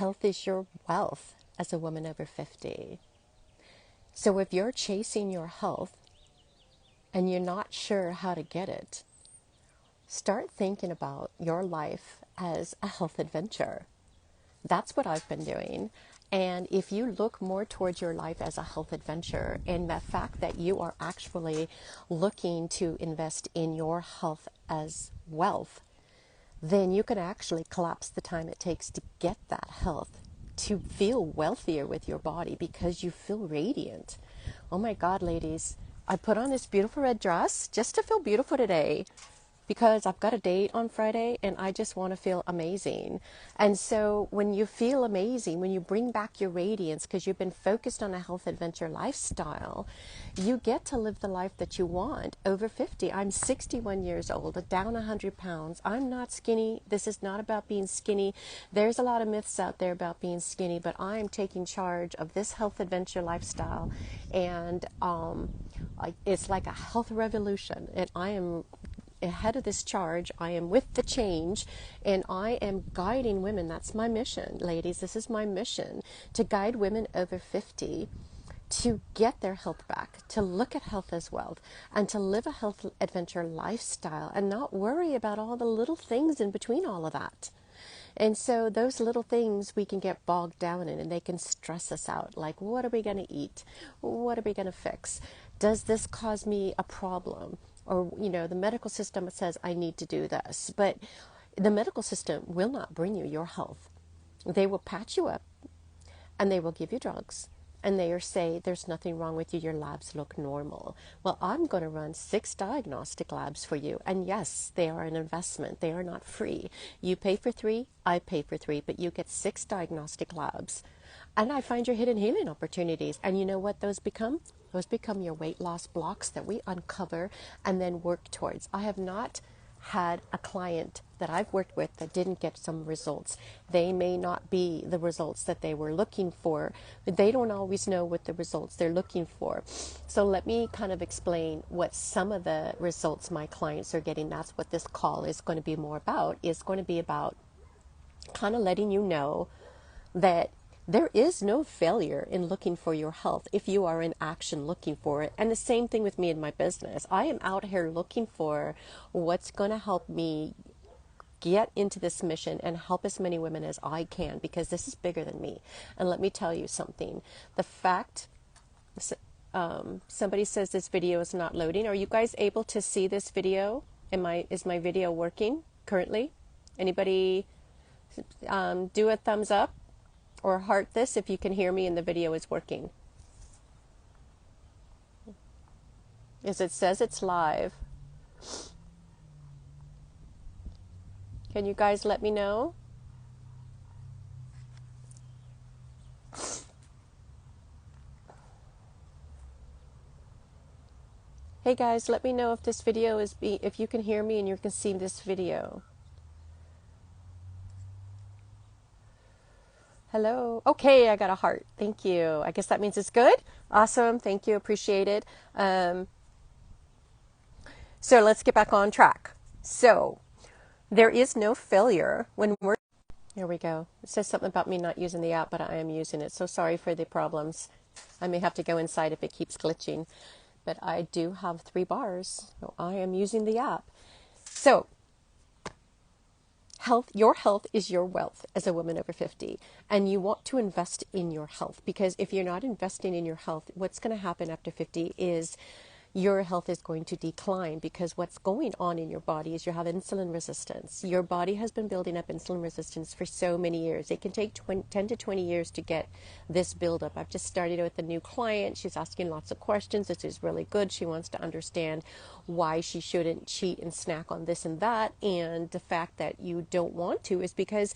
health is your wealth as a woman over 50. So if you're chasing your health and you're not sure how to get it, start thinking about your life as a health adventure. That's what I've been doing. And if you look more towards your life as a health adventure and the fact that you are actually looking to invest in your health as wealth, then you can actually collapse the time it takes to get that health, to feel wealthier with your body because you feel radiant. Oh my God, ladies, I put on this beautiful red dress just to feel beautiful today because I've got a date on Friday and I just want to feel amazing. And so when you feel amazing, when you bring back your radiance because you've been focused on a health adventure lifestyle, you get to live the life that you want over 50. I'm 61 years old, down 100 pounds. I'm not skinny. This is not about being skinny. There's a lot of myths out there about being skinny, but I'm taking charge of this health adventure lifestyle. And it's like a health revolution. And I am ahead of this charge. I am with the change, and I am guiding women. That's my mission, ladies. This is my mission, to guide women over 50 to get their health back, to look at health as wealth, and to live a health adventure lifestyle and not worry about all the little things in between all of that. And so those little things we can get bogged down in, and they can stress us out. Like, what are we going to eat? What are we going to fix? Does this cause me a problem? Or, the medical system says I need to do this. But the medical system will not bring you your health. They will patch you up and they will give you drugs. And they say there's nothing wrong with you. Your labs look normal. Well, I'm going to run 6 diagnostic labs for you. And yes, they are an investment. They are not free. You pay for 3, I pay for 3, but you get 6 diagnostic labs. And I find your hidden healing opportunities. And you know what those become? Those become your weight loss blocks that we uncover and then work towards. I have not had a client that I've worked with that didn't get some results. They may not be the results that they were looking for, but they don't always know what the results they're looking for. So let me kind of explain what some of the results my clients are getting. That's what this call is going to be more about. It's going to be about kind of letting you know that there is no failure in looking for your health if you are in action looking for it. And the same thing with me in my business. I am out here looking for what's going to help me get into this mission and help as many women as I can, because this is bigger than me. And let me tell you something. The fact, somebody says this video is not loading. Are you guys able to see this video? Is my video working currently? Anybody do a thumbs up or heart this if you can hear me and the video is working? As it says it's live. Can you guys let me know? Hey guys, let me know if this video if you can hear me and you can see this video. Hello. Okay, I got a heart. Thank you. I guess that means it's good. Awesome. Thank you. Appreciate it. So let's get back on track. So there is no failure when we're... Here we go. It says something about me not using the app, but I am using it. So sorry for the problems. I may have to go inside if it keeps glitching. But I do have 3 bars. So I am using the app. So your health is your wealth as a woman over 50, and you want to invest in your health, because if you're not investing in your health, what's going to happen after 50 is your health is going to decline, because what's going on in your body is you have insulin resistance. Your body has been building up insulin resistance for so many years. It can take 10 to 20 years to get this buildup. I've just started with a new client. She's asking lots of questions. This is really good. She wants to understand why she shouldn't cheat and snack on this and that. And the fact that you don't want to is because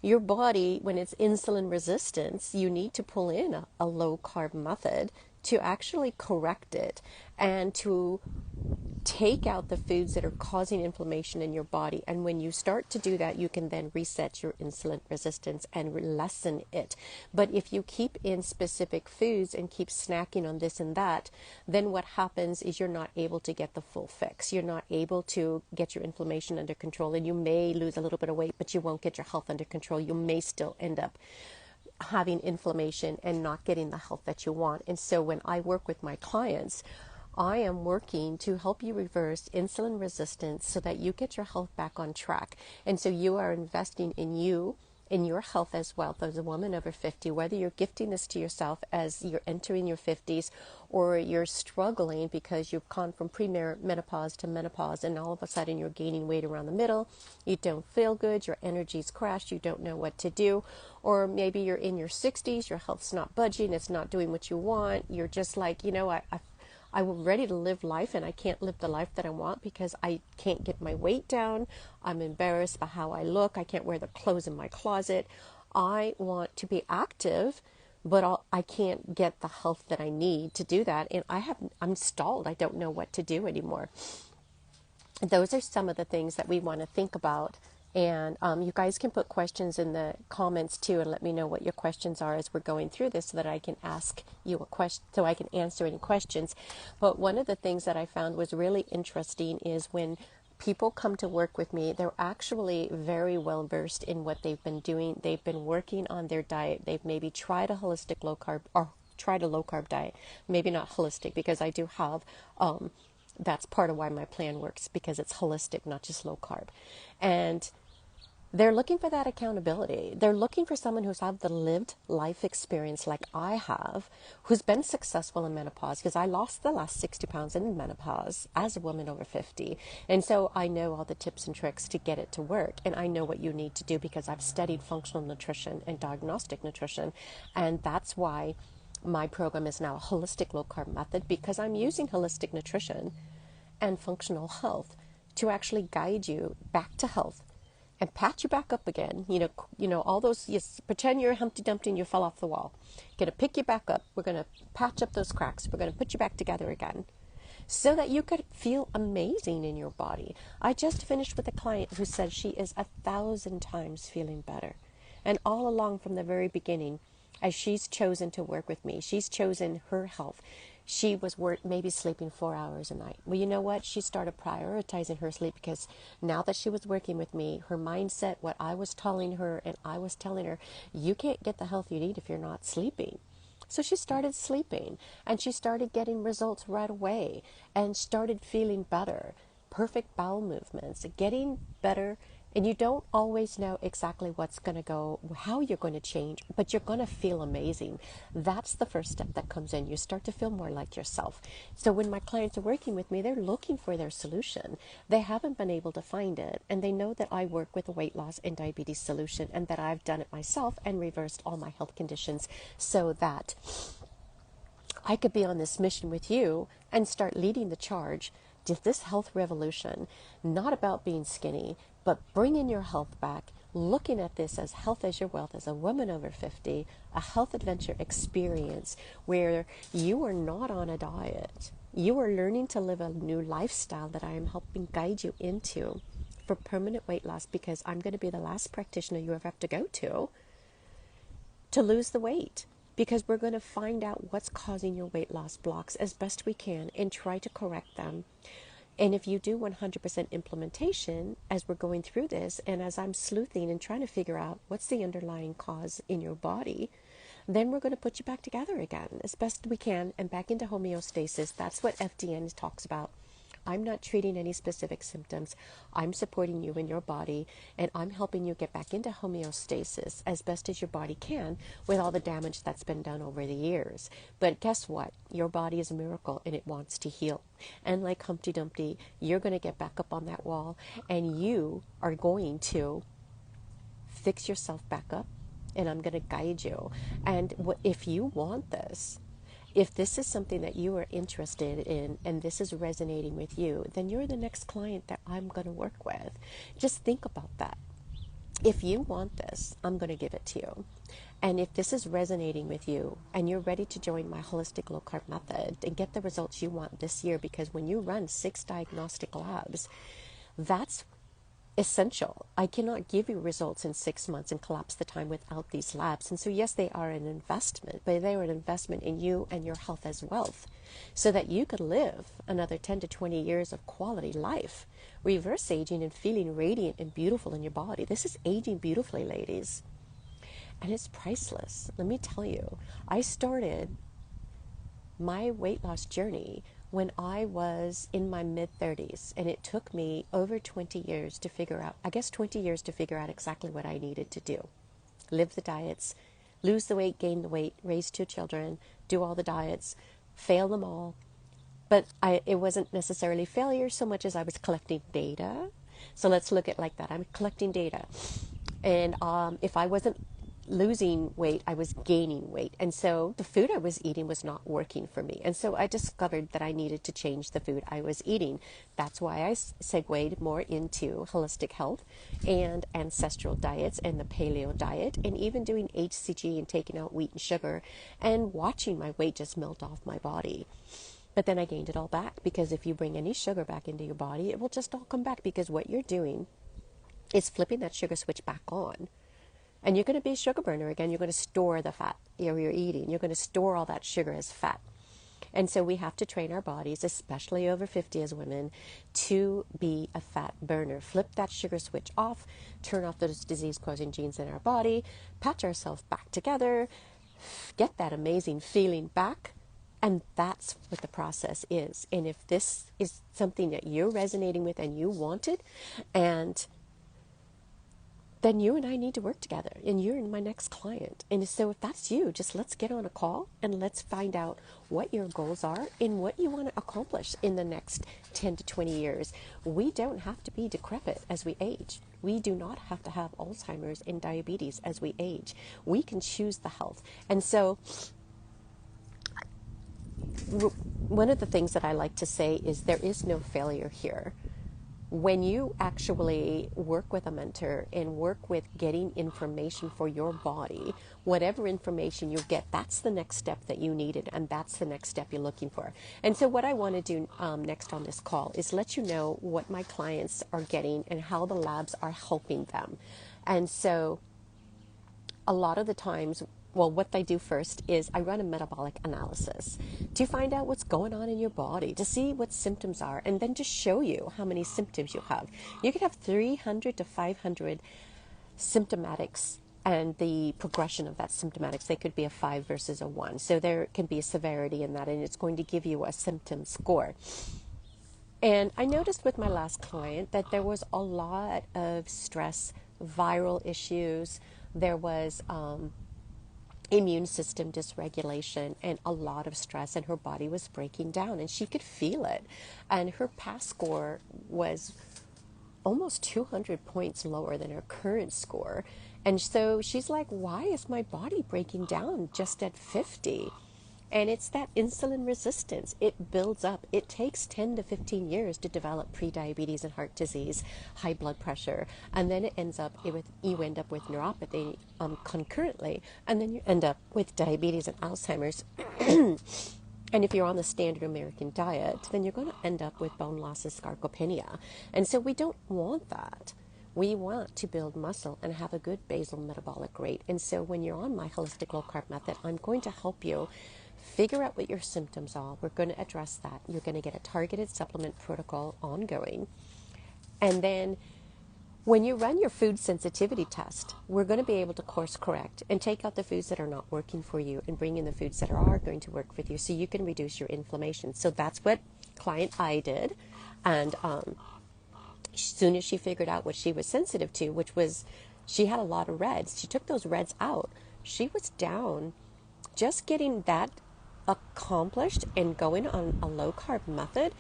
your body, when it's insulin resistance, you need to pull in a low carb method to actually correct it and to take out the foods that are causing inflammation in your body. And when you start to do that, you can then reset your insulin resistance and lessen it. But if you keep in specific foods and keep snacking on this and that, then what happens is you're not able to get the full fix. You're not able to get your inflammation under control, and you may lose a little bit of weight, but you won't get your health under control. You may still end up having inflammation and not getting the health that you want. And so when I work with my clients, I am working to help you reverse insulin resistance so that you get your health back on track. And so you are investing in you, in your health as well as a woman over 50, whether you're gifting this to yourself as you're entering your 50s, or you're struggling because you've gone from premenopause to menopause and all of a sudden you're gaining weight around the middle, you don't feel good, your energy's crashed, you don't know what to do, or maybe you're in your 60s, your health's not budging, it's not doing what you want, you're just like, I'm ready to live life and I can't live the life that I want because I can't get my weight down. I'm embarrassed by how I look. I can't wear the clothes in my closet. I want to be active, but I can't get the health that I need to do that. And I'm stalled. I don't know what to do anymore. Those are some of the things that we want to think about. And you guys can put questions in the comments too, and let me know what your questions are as we're going through this, so that I can ask you a question, so I can answer any questions. But one of the things that I found was really interesting is when people come to work with me, they're actually very well versed in what they've been doing. They've been working on their diet. They've maybe tried a holistic low carb or tried a low carb diet, maybe not holistic, because I do have that's part of why my plan works, because it's holistic, not just low carb. And they're looking for that accountability. They're looking for someone who's had the lived life experience like I have, who's been successful in menopause, because I lost the last 60 pounds in menopause as a woman over 50. And so I know all the tips and tricks to get it to work. And I know what you need to do because I've studied functional nutrition and diagnostic nutrition. And that's why my program is now a holistic low carb method, because I'm using holistic nutrition and functional health to actually guide you back to health and patch you back up again. All those, pretend you're Humpty Dumpty and you fell off the wall. Going to pick you back up. We're going to patch up those cracks. We're going to put you back together again so that you could feel amazing in your body. I just finished with a client who said she is 1,000 times feeling better. And all along from the very beginning, as she's chosen to work with me, she's chosen her health. She was maybe sleeping 4 hours a night. Well, you know what? She started prioritizing her sleep, because now that she was working with me, her mindset, what I was telling her, and I was telling her, you can't get the health you need if you're not sleeping. So she started sleeping, and she started getting results right away and started feeling better. Perfect bowel movements, getting better. And you don't always know exactly what's going to go, how you're going to change, but you're going to feel amazing. That's the first step that comes in. You start to feel more like yourself. So when my clients are working with me, they're looking for their solution. They haven't been able to find it. And they know that I work with a weight loss and diabetes solution, and that I've done it myself and reversed all my health conditions so that I could be on this mission with you and start leading the charge to this health revolution, not about being skinny, but bringing your health back, looking at this as health as your wealth, as a woman over 50, a health adventure experience where you are not on a diet. You are learning to live a new lifestyle that I am helping guide you into for permanent weight loss, because I'm going to be the last practitioner you ever have to go to lose the weight. Because we're going to find out what's causing your weight loss blocks as best we can and try to correct them. And if you do 100% implementation as we're going through this, and as I'm sleuthing and trying to figure out what's the underlying cause in your body, then we're going to put you back together again as best we can and back into homeostasis. That's what FDN talks about. I'm not treating any specific symptoms. I'm supporting you in your body, and I'm helping you get back into homeostasis as best as your body can with all the damage that's been done over the years. But guess what? Your body is a miracle, and it wants to heal. And like Humpty Dumpty, you're going to get back up on that wall, and you are going to fix yourself back up, and I'm going to guide you. And if you want this, if this is something that you are interested in and this is resonating with you, then you're the next client that I'm going to work with. Just think about that. If you want this, I'm going to give it to you. And if this is resonating with you and you're ready to join my Holistic Low Carb Method and get the results you want this year, because when you run 6 diagnostic labs, that's essential. I cannot give you results in 6 months and collapse the time without these labs. And so, yes, they are an investment, but they are an investment in you and your health as wealth, so that you could live another 10 to 20 years of quality life, reverse aging and feeling radiant and beautiful in your body. This is aging beautifully, ladies. And it's priceless. Let me tell you, I started my weight loss journey when I was in my mid-30s, and it took me over 20 years to figure out, 20 years to figure out exactly what I needed to do. Live the diets, lose the weight, gain the weight, raise 2 children, do all the diets, fail them all. But it wasn't necessarily failure so much as I was collecting data. So let's look at it like that. I'm collecting data. And if I wasn't losing weight, I was gaining weight. And so the food I was eating was not working for me. And so I discovered that I needed to change the food I was eating. That's why I segued more into holistic health and ancestral diets and the paleo diet, and even doing HCG and taking out wheat and sugar and watching my weight just melt off my body. But then I gained it all back, because if you bring any sugar back into your body, it will just all come back, because what you're doing is flipping that sugar switch back on. And you're going to be a sugar burner again. You're going to store the fat you're eating. You're going to store all that sugar as fat. And so we have to train our bodies, especially over 50 as women, to be a fat burner. Flip that sugar switch off, turn off those disease-causing genes in our body, patch ourselves back together, get that amazing feeling back. And that's what the process is. And if this is something that you're resonating with and you want it, and then you and I need to work together, and you're my next client. And so if that's you, just let's get on a call and let's find out what your goals are and what you want to accomplish in the next 10 to 20 years. We don't have to be decrepit as we age. We do not have to have Alzheimer's and diabetes as we age. We can choose the health. And so one of the things that I like to say is there is no failure here. When you actually work with a mentor and work with getting information for your body, whatever information you get, that's the next step that you needed, and that's the next step you're looking for. And so what I want to do next on this call is let you know what my clients are getting and how the labs are helping them. And so a lot of the times, well, what I do first is I run a metabolic analysis to find out what's going on in your body, to see what symptoms are, and then to show you how many symptoms you have. You could have 300 to 500 symptomatics, and the progression of that symptomatics, they could be a 5 versus a 1. So there can be a severity in that, and it's going to give you a symptom score. And I noticed with my last client that there was a lot of stress, viral issues. There was immune system dysregulation and a lot of stress, and her body was breaking down, and she could feel it. And her past score was almost 200 points lower than her current score. And so she's like, why is my body breaking down just at 50? And it's that insulin resistance. It builds up. It takes 10 to 15 years to develop prediabetes and heart disease, high blood pressure, and then you end up with neuropathy concurrently, and then you end up with diabetes and Alzheimer's. And if you're on the standard American diet, then you're going to end up with bone loss and sarcopenia. And so we don't want that. We want to build muscle and have a good basal metabolic rate. And so when you're on my Holistic Low Carb Method, I'm going to help you figure out what your symptoms are. We're going to address that. You're going to get a targeted supplement protocol ongoing. And then when you run your food sensitivity test, we're going to be able to course correct and take out the foods that are not working for you and bring in the foods that are going to work with you, so you can reduce your inflammation. So that's what client I did. And as soon as she figured out what she was sensitive to, which was she had a lot of reds, she took those reds out. She was down. Just getting that accomplished and going on a low carb method,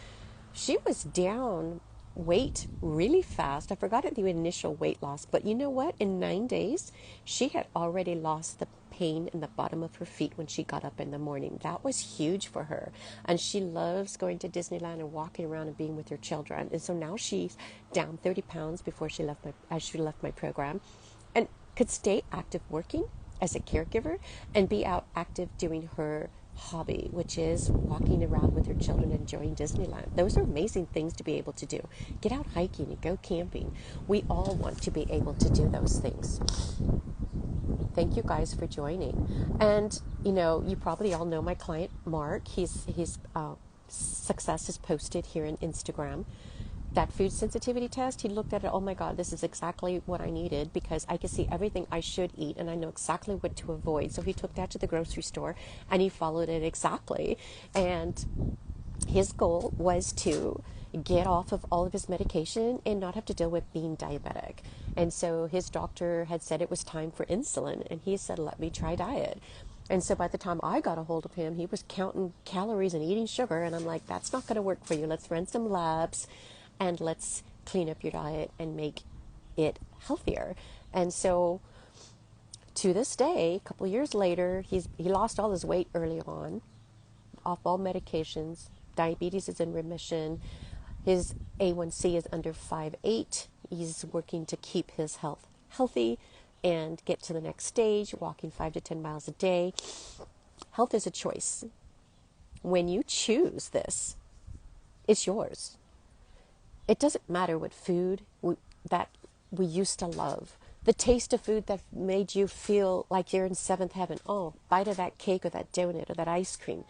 she was down weight really fast. I forgot the initial weight loss, but you know what? In 9 days, she had already lost the pain in the bottom of her feet when she got up in the morning. That was huge for her. And she loves going to Disneyland and walking around and being with her children. And so now she's down 30 pounds before she left my program. could stay active working as a caregiver and be out active doing her hobby, which is walking around with her children, enjoying Disneyland. Those are amazing things to be able to do. Get out hiking and go camping. We all want to be able to do those things. Thank you guys for joining. And, you probably all know my client, Mark. His success is posted here in Instagram. That food sensitivity test, he looked at it, oh my God, this is exactly what I needed, because I can see everything I should eat and I know exactly what to avoid. So he took that to the grocery store and he followed it exactly. And his goal was to get off of all of his medication and not have to deal with being diabetic. And so his doctor had said it was time for insulin, and he said, let me try diet. And so by the time I got a hold of him, he was counting calories and eating sugar, and I'm like, that's not going to work for you. Let's run some labs and let's clean up your diet and make it healthier. And so to this day, a couple of years later, he lost all his weight early on, off all medications. Diabetes is in remission. His A1C is under 5.8. He's working to keep his health healthy and get to the next stage, walking 5 to 10 miles a day. Health is a choice. When you choose this, it's yours. It doesn't matter what food that we used to love. The taste of food that made you feel like you're in seventh heaven. Oh, bite of that cake or that donut or that ice cream.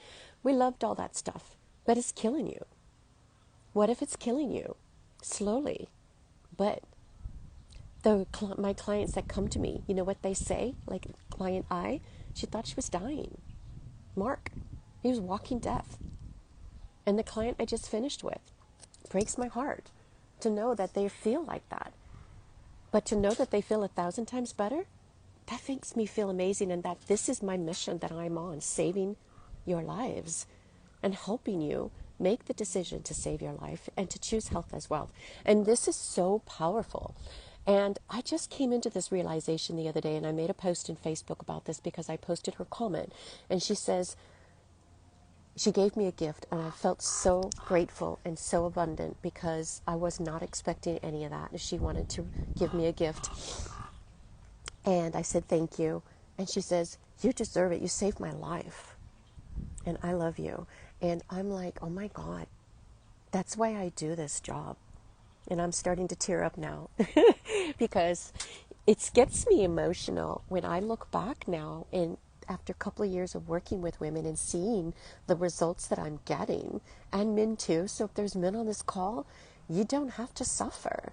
We loved all that stuff, but it's killing you. What if it's killing you? Slowly. But my clients that come to me, you know what they say? Like client I, she thought she was dying. Mark, he was walking death. And the client I just finished with, breaks my heart to know that they feel like that. But to know that they feel 1,000 times better, that makes me feel amazing, and that this is my mission that I'm on, saving your lives and helping you make the decision to save your life and to choose health as wealth. And this is so powerful. And I just came into this realization the other day, and I made a post in Facebook about this because I posted her comment, and she says, she gave me a gift, and I felt so grateful and so abundant because I was not expecting any of that. And she wanted to give me a gift. And I said, thank you. And she says, you deserve it. You saved my life. And I love you. And I'm like, oh my God, that's why I do this job. And I'm starting to tear up now because it gets me emotional when I look back now and after a couple of years of working with women and seeing the results that I'm getting, and men too. So if there's men on this call, you don't have to suffer.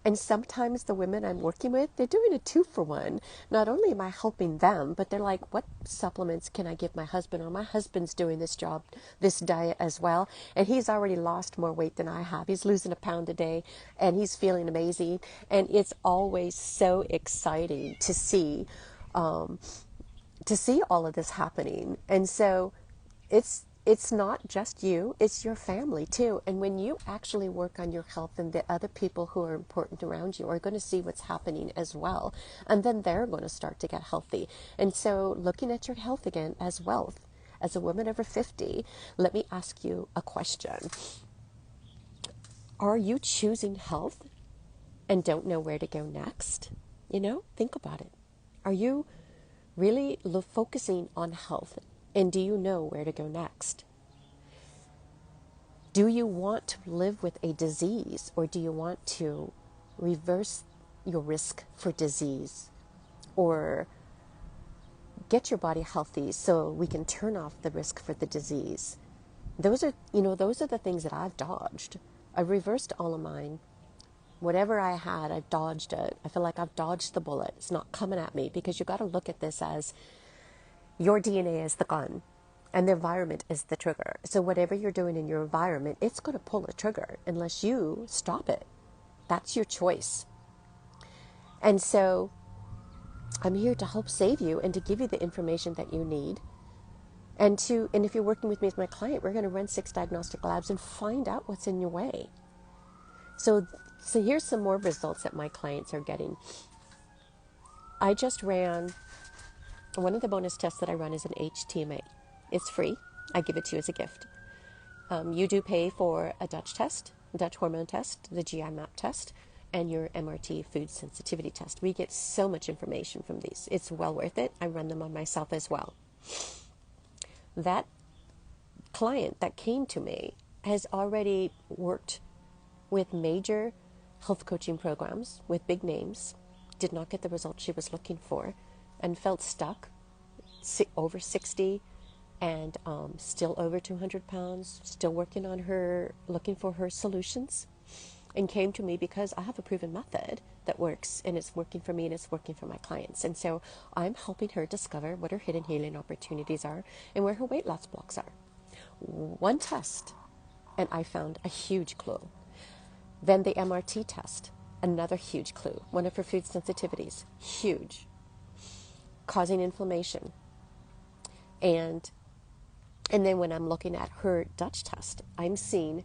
And sometimes the women I'm working with, they're doing a 2-for-1. Not only am I helping them, but they're like, what supplements can I give my husband? Or my husband's doing this job, this diet as well. And he's already lost more weight than I have. He's losing a pound a day and he's feeling amazing. And it's always so exciting to see all of this happening. And so it's not just you, it's your family too. And when you actually work on your health, and the other people who are important around you are going to see what's happening as well. And then they're going to start to get healthy. And so looking at your health again as wealth, as a woman over 50, let me ask you a question. Are you choosing health and don't know where to go next? Think about it. Are you really focusing on health? And do you know where to go next? Do you want to live with a disease, or do you want to reverse your risk for disease, or get your body healthy so we can turn off the risk for the disease? Those are the things that I've dodged. I reversed all of mine. Whatever I had, I dodged it. I feel like I've dodged the bullet. It's not coming at me, because you got to look at this as your DNA is the gun and the environment is the trigger. So whatever you're doing in your environment, it's going to pull a trigger unless you stop it. That's your choice. And so I'm here to help save you and to give you the information that you need. And if you're working with me as my client, we're going to run 6 diagnostic labs and find out what's in your way. So here's some more results that my clients are getting. I just ran, one of the bonus tests that I run is an HTMA. It's free. I give it to you as a gift. You do pay for a Dutch test, Dutch hormone test, the GI map test, and your MRT food sensitivity test. We get so much information from these. It's well worth it. I run them on myself as well. That client that came to me has already worked with major health coaching programs with big names, did not get the results she was looking for, and felt stuck, over 60, and still over 200 pounds, still working on her, looking for her solutions, and came to me because I have a proven method that works, and it's working for me and it's working for my clients. And so I'm helping her discover what her hidden healing opportunities are and where her weight loss blocks are. One test, and I found a huge clue. Then the MRT test, another huge clue. One of her food sensitivities, huge, causing inflammation. And then when I'm looking at her Dutch test, I'm seeing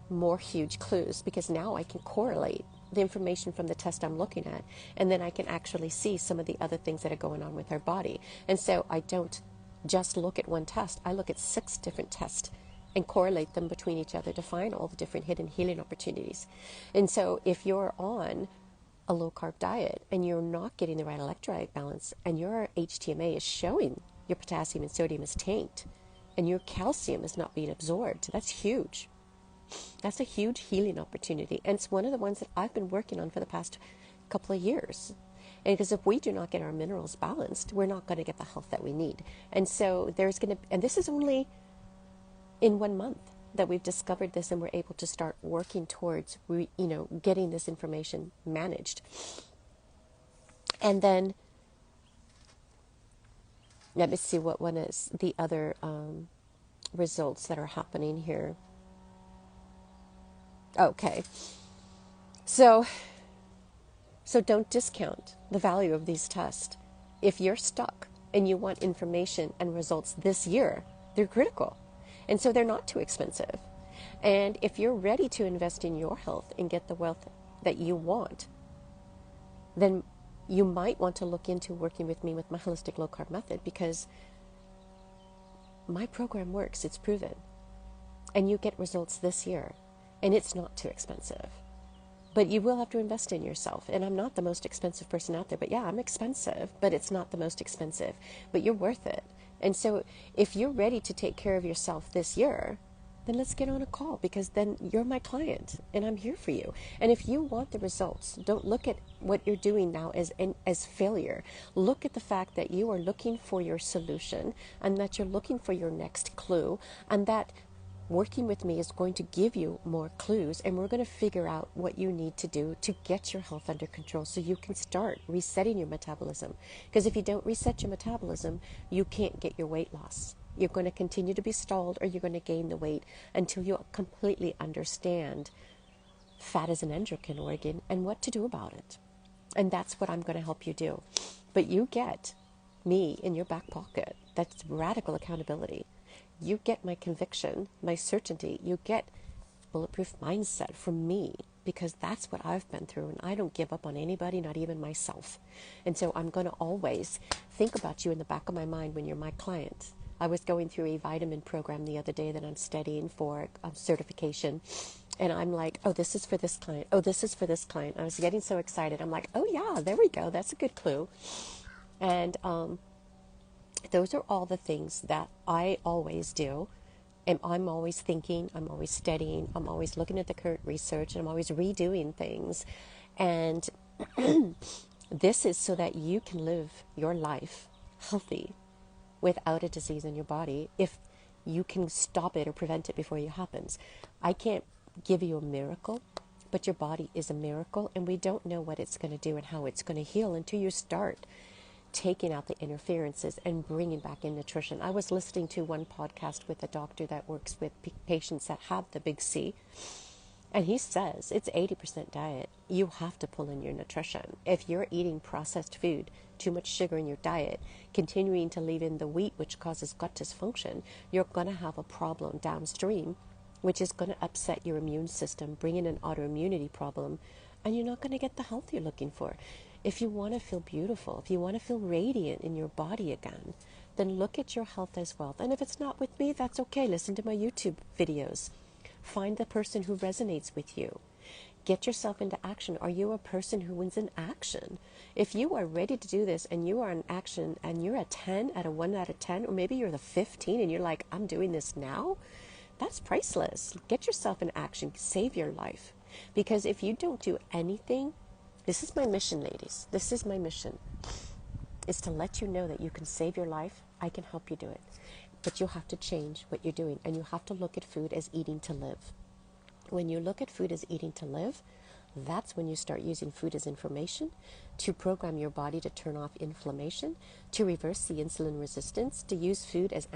more huge clues, because now I can correlate the information from the test I'm looking at, and then I can actually see some of the other things that are going on with her body. And so I don't just look at one test. I look at 6 different tests and correlate them between each other to find all the different hidden healing opportunities. And so if you're on a low-carb diet and you're not getting the right electrolyte balance, and your HTMA is showing your potassium and sodium is tanked, and your calcium is not being absorbed, that's huge. That's a huge healing opportunity. And it's one of the ones that I've been working on for the past couple of years. And because if we do not get our minerals balanced, we're not going to get the health that we need. And so and this is only in 1 month that we've discovered this, and we're able to start working towards, getting this information managed. And then, let me see what one is the other results that are happening here. Okay, so don't discount the value of these tests. If you're stuck and you want information and results this year, they're critical. And so they're not too expensive. And if you're ready to invest in your health and get the wealth that you want, then you might want to look into working with me with my Holistic Low Carb Method, because my program works, it's proven. And you get results this year. And it's not too expensive. But you will have to invest in yourself. And I'm not the most expensive person out there. But yeah, I'm expensive, but it's not the most expensive. But you're worth it. And so if you're ready to take care of yourself this year, then let's get on a call, because then you're my client and I'm here for you. And if you want the results, don't look at what you're doing now as failure. Look at the fact that you are looking for your solution, and that you're looking for your next clue, and that working with me is going to give you more clues, and we're going to figure out what you need to do to get your health under control so you can start resetting your metabolism. Because if you don't reset your metabolism, you can't get your weight loss. You're going to continue to be stalled, or you're going to gain the weight until you completely understand fat is an endocrine organ and what to do about it. And that's what I'm going to help you do. But you get me in your back pocket. That's radical accountability. You get my conviction, my certainty. You get bulletproof mindset from me, because that's what I've been through, and I don't give up on anybody, not even myself. And so I'm going to always think about you in the back of my mind when you're my client. I was going through a vitamin program the other day that I'm studying for certification, and I'm like, oh, this is for this client. Oh, this is for this client. I was getting so excited. I'm like, oh yeah, there we go. That's a good clue. And those are all the things that I always do. And I'm always thinking, I'm always studying, I'm always looking at the current research, and I'm always redoing things. And this is so that you can live your life healthy without a disease in your body, if you can stop it or prevent it before it happens. I can't give you a miracle, but your body is a miracle, and we don't know what it's going to do and how it's going to heal until you start taking out the interferences and bringing back in nutrition. I was listening to one podcast with a doctor that works with patients that have the big C, and he says it's 80% diet. You have to pull in your nutrition. If you're eating processed food, too much sugar in your diet, continuing to leave in the wheat, which causes gut dysfunction, you're going to have a problem downstream, which is going to upset your immune system, bring in an autoimmunity problem, and you're not going to get the health you're looking for. If you want to feel beautiful, if you want to feel radiant in your body again, then look at your health as wealth. And if it's not with me, that's okay. Listen to my YouTube videos. Find the person who resonates with you. Get yourself into action. Are you a person who wins in action? If you are ready to do this and you are in action and you're a 10 out of 1 out of 10, or maybe you're the 15 and you're like, I'm doing this now, that's priceless. Get yourself in action. Save your life. Because if you don't do anything, this is my mission, ladies. This is my mission, is to let you know that you can save your life. I can help you do it. But you'll have to change what you're doing, and you have to look at food as eating to live. When you look at food as eating to live, that's when you start using food as information to program your body to turn off inflammation, to reverse the insulin resistance, to use food as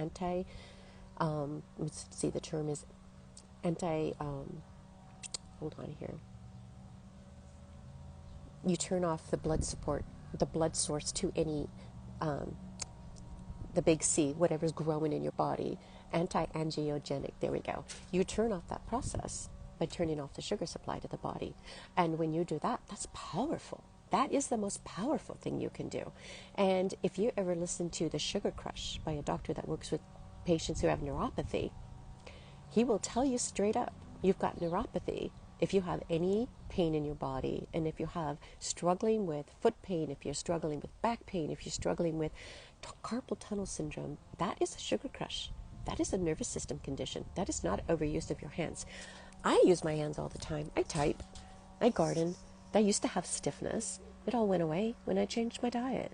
let's see, the term is hold on here. You turn off the blood support, the blood source to any, the big C, whatever's growing in your body, anti-angiogenic, there we go. You turn off that process by turning off the sugar supply to the body. And when you do that, that's powerful. That is the most powerful thing you can do. And if you ever listen to The Sugar Crush by a doctor that works with patients who have neuropathy, he will tell you straight up, you've got neuropathy. If you have any pain in your body, and if you have struggling with foot pain, if you're struggling with back pain, if you're struggling with carpal tunnel syndrome, that is a sugar crush. That is a nervous system condition. That is not overuse of your hands. I use my hands all the time. I type. I garden. I used to have stiffness. It all went away when I changed my diet.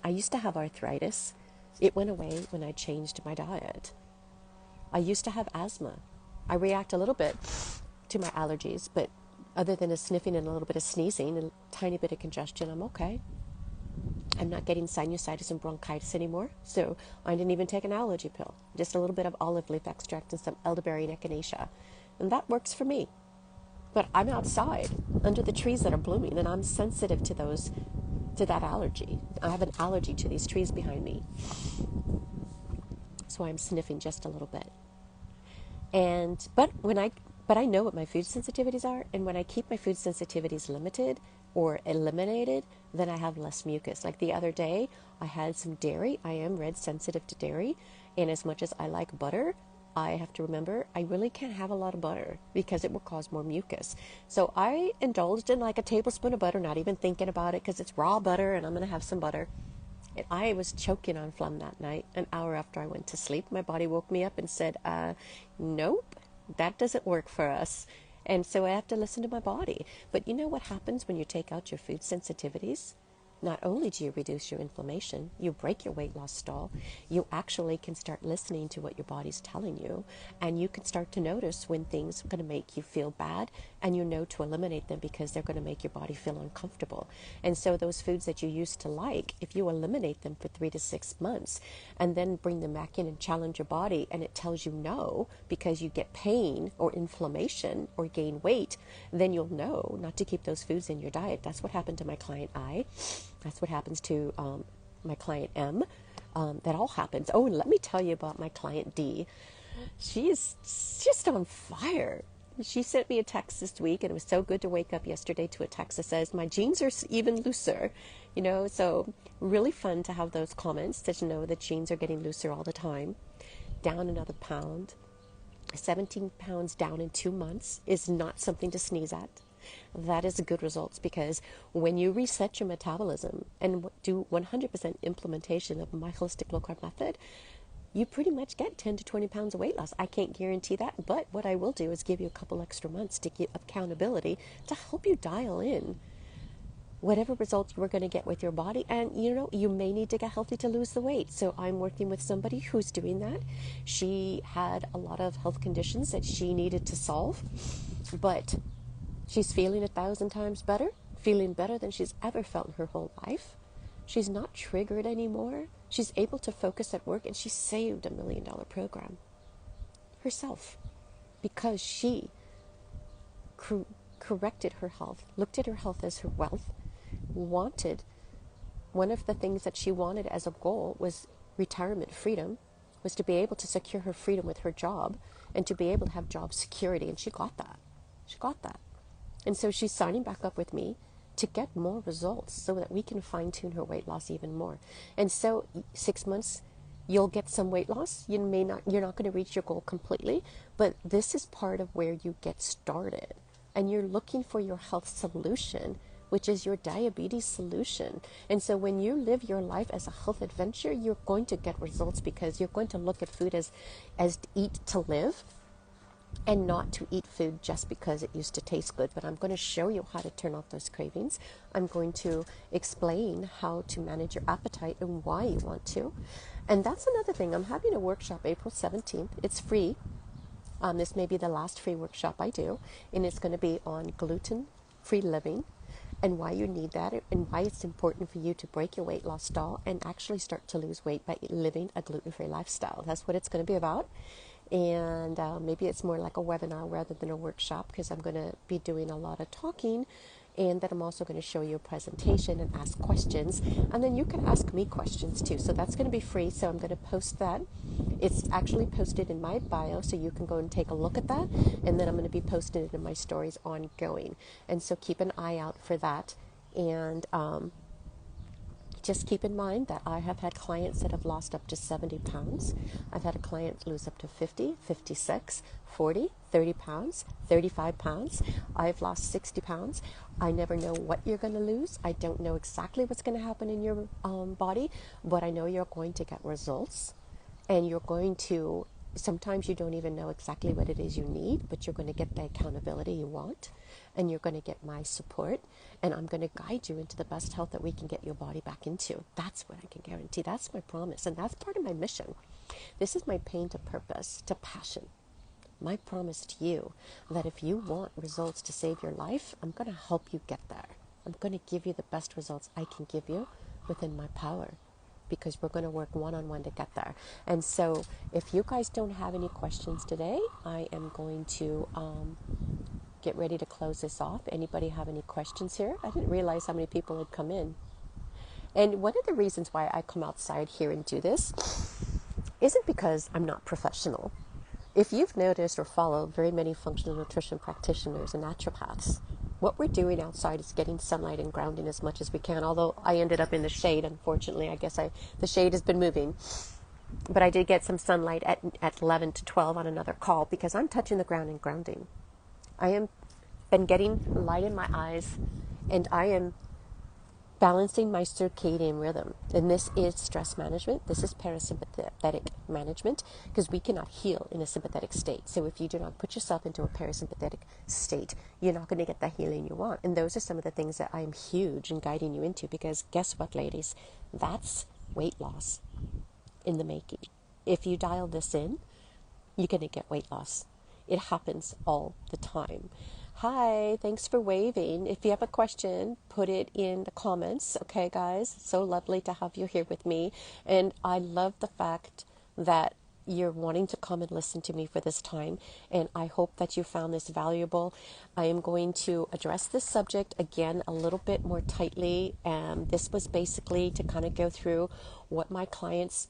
I used to have arthritis. It went away when I changed my diet. I used to have asthma. I react a little bit to my allergies, but other than a sniffing and a little bit of sneezing and a tiny bit of congestion, I'm okay. I'm not getting sinusitis and bronchitis anymore, so I didn't even take an allergy pill. Just a little bit of olive leaf extract and some elderberry and echinacea. And that works for me. But I'm outside under the trees that are blooming, and I'm sensitive to that allergy. I have an allergy to these trees behind me. So I'm sniffing just a little bit. But I know what my food sensitivities are, and when I keep my food sensitivities limited or eliminated, then I have less mucus. Like the other day, I had some dairy. I am red sensitive to dairy, and as much as I like butter, I have to remember I really can't have a lot of butter because it will cause more mucus. So I indulged in like a tablespoon of butter, not even thinking about it because it's raw butter and I'm going to have some butter. And I was choking on phlegm that night. An hour after I went to sleep, my body woke me up and said, nope, that doesn't work for us. And so I have to listen to my body. But you know what happens when you take out your food sensitivities? Not only do you reduce your inflammation, you break your weight loss stall, you actually can start listening to what your body's telling you, and you can start to notice when things are going to make you feel bad, and you know to eliminate them because they're going to make your body feel uncomfortable. And so those foods that you used to like, if you eliminate them for 3 to 6 months, and then bring them back in and challenge your body, and it tells you no because you get pain or inflammation or gain weight, then you'll know not to keep those foods in your diet. That's what happened to my client I. That's what happens to my client M. That all happens. Oh, and let me tell you about my client D. She is just on fire. She sent me a text this week, and it was so good to wake up yesterday to a text that says, my jeans are even looser. You know, so really fun to have those comments to know that jeans are getting looser all the time. Down another pound. 17 pounds down in 2 months is not something to sneeze at. That is good results, because when you reset your metabolism and do 100% implementation of my Holistic Low Carb Method, you pretty much get 10 to 20 pounds of weight loss. I can't guarantee that, but what I will do is give you a couple extra months to give accountability to help you dial in whatever results you were going to get with your body. And you know, you may need to get healthy to lose the weight. So I'm working with somebody who's doing that. She had a lot of health conditions that she needed to solve, but she's feeling 1,000 times better, feeling better than she's ever felt in her whole life. She's not triggered anymore. She's able to focus at work, and she saved $1 million program herself because she corrected her health, looked at her health as her wealth, wanted, one of the things that she wanted as a goal was retirement freedom, was to be able to secure her freedom with her job and to be able to have job security, and she got that. She got that. And so she's signing back up with me to get more results so that we can fine-tune her weight loss even more. And so 6 months, you'll get some weight loss. You're not going to reach your goal completely, but this is part of where you get started. and you're looking for your health solution, which is your diabetes solution. And so when you live your life as a health adventure, you're going to get results, because you're going to look at food as to eat to live, and not to eat food just because it used to taste good. But I'm going to show you how to turn off those cravings. I'm going to explain how to manage your appetite and why you want to. And that's another thing. I'm having a workshop April 17th. It's free. This may be the last free workshop I do, and it's going to be on gluten-free living, and why you need that, and why it's important for you to break your weight loss stall and actually start to lose weight by living a gluten-free lifestyle. That's what it's going to be about. And maybe it's more like a webinar rather than a workshop, because I'm going to be doing a lot of talking, and then I'm also going to show you a presentation and ask questions, and then you can ask me questions too. So that's going to be free. So I'm going to post that. It's actually posted in my bio, so you can go and take a look at that, and then I'm going to be posting it in my stories ongoing. And so keep an eye out for that. And just keep in mind that I have had clients that have lost up to 70 pounds. I've had a client lose up to 50, 56, 40, 30 pounds, 35 pounds. I've lost 60 pounds. I never know what you're going to lose. I don't know exactly what's going to happen in your body, but I know you're going to get results, and you're going to, sometimes you don't even know exactly what it is you need, but you're going to get the accountability you want, and you're going to get my support, and I'm going to guide you into the best health that we can get your body back into. That's what I can guarantee. That's my promise, and that's part of my mission. This is my pain to purpose, to passion. My promise to you that if you want results to save your life, I'm going to help you get there. I'm going to give you the best results I can give you within my power, because we're going to work one-on-one to get there. And so if you guys don't have any questions today, I am going to get ready to close this off. Anybody have any questions here? I didn't realize how many people had come in. And one of the reasons why I come outside here and do this isn't because I'm not professional. If you've noticed or followed very many functional nutrition practitioners and naturopaths, what we're doing outside is getting sunlight and grounding as much as we can. Although I ended up in the shade, unfortunately. I guess the shade has been moving. But I did get some sunlight at 11 to 12 on another call, because I'm touching the ground and grounding. I am been getting light in my eyes, and I am balancing my circadian rhythm. And this is stress management. This is parasympathetic management, because we cannot heal in a sympathetic state. So if you do not put yourself into a parasympathetic state, you're not going to get the healing you want. And those are some of the things that I'm huge in guiding you into, because guess what, ladies? That's weight loss in the making. If you dial this in, you're going to get weight loss. It happens all the time. Hi, thanks for waving. If you have a question, put it in the comments. Okay, guys? It's so lovely to have you here with me. And I love the fact that you're wanting to come and listen to me for this time. And I hope that you found this valuable. I am going to address this subject again a little bit more tightly. This was basically to kind of go through what my clients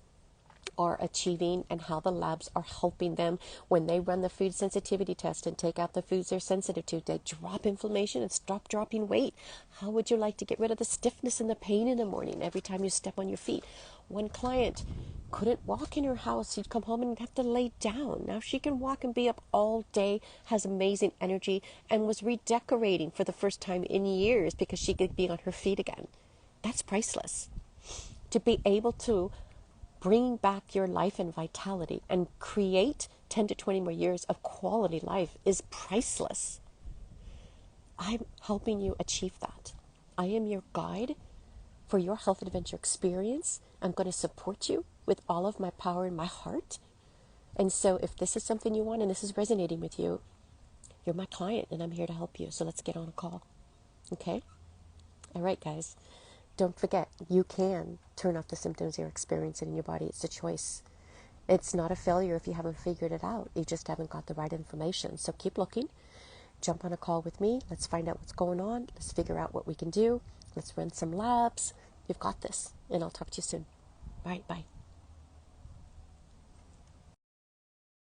are achieving and how the labs are helping them when they run the food sensitivity test and take out the foods they're sensitive to. They drop inflammation and stop dropping weight. How would you like to get rid of the stiffness and the pain in the morning every time you step on your feet? One client couldn't walk in her house. She'd come home and have to lay down. Now she can walk and be up all day, has amazing energy, and was redecorating for the first time in years because she could be on her feet again. That's priceless. To be able to bring back your life and vitality and create 10 to 20 more years of quality life is priceless. I'm helping you achieve that. I am your guide for your health adventure experience. I'm going to support you with all of my power in my heart. And so if this is something you want and this is resonating with you, you're my client and I'm here to help you. So let's get on a call. Okay? All right, guys. Don't forget, you can turn off the symptoms you're experiencing in your body. It's a choice. It's not a failure if you haven't figured it out. You just haven't got the right information. So keep looking. Jump on a call with me. Let's find out what's going on. Let's figure out what we can do. Let's run some labs. You've got this. And I'll talk to you soon. All right, bye.